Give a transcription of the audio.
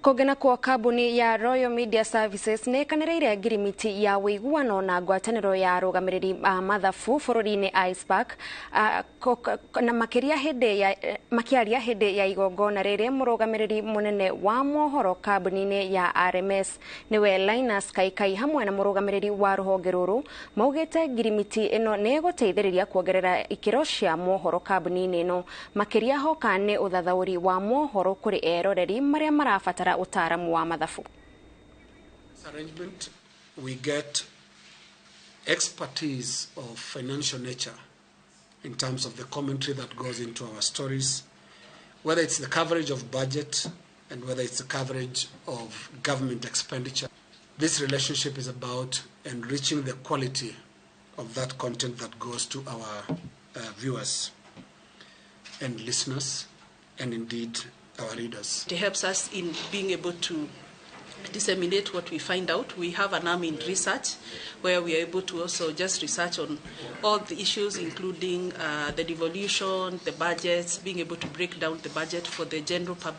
Kũgena kwa kambuni ya Royal Media Services nĩ ĩkanĩrĩire ngirimiti ya Ũiguano na ngwatanĩro ya arũgamĩrĩri a mathabu bũrũri-inĩ ICPAK na makĩaria hĩndĩ ya igongona rĩrĩ mũrũgamĩrĩri mũnene wa mohoro kambuni-inĩ ya RMS nĩwe Linus Kaikai hamwe na mũrũgamĩrĩri wa rũhonge rũrũ maugĩte ngirimiti ĩno nĩ ĩgũteithĩrĩria kuongerera ikĩro cia mohoro kambuni-inĩ ĩno makĩria hoka nĩ ũthathaũri wa mohoro kũrĩ eroreri marĩa marabatara utaalamu wa mathabu. This arrangement, we get expertise of financial nature in terms of the commentary that goes into our stories, whether it's the coverage of budget and whether it's the coverage of government expenditure. This relationship is about enriching the quality of that content that goes to our viewers and listeners and indeed our readers. It helps us in being able to disseminate what we find out. We have an arm in research where we are able to also just research on all the issues, including the devolution, the budgets, being able to break down the budget for the general public.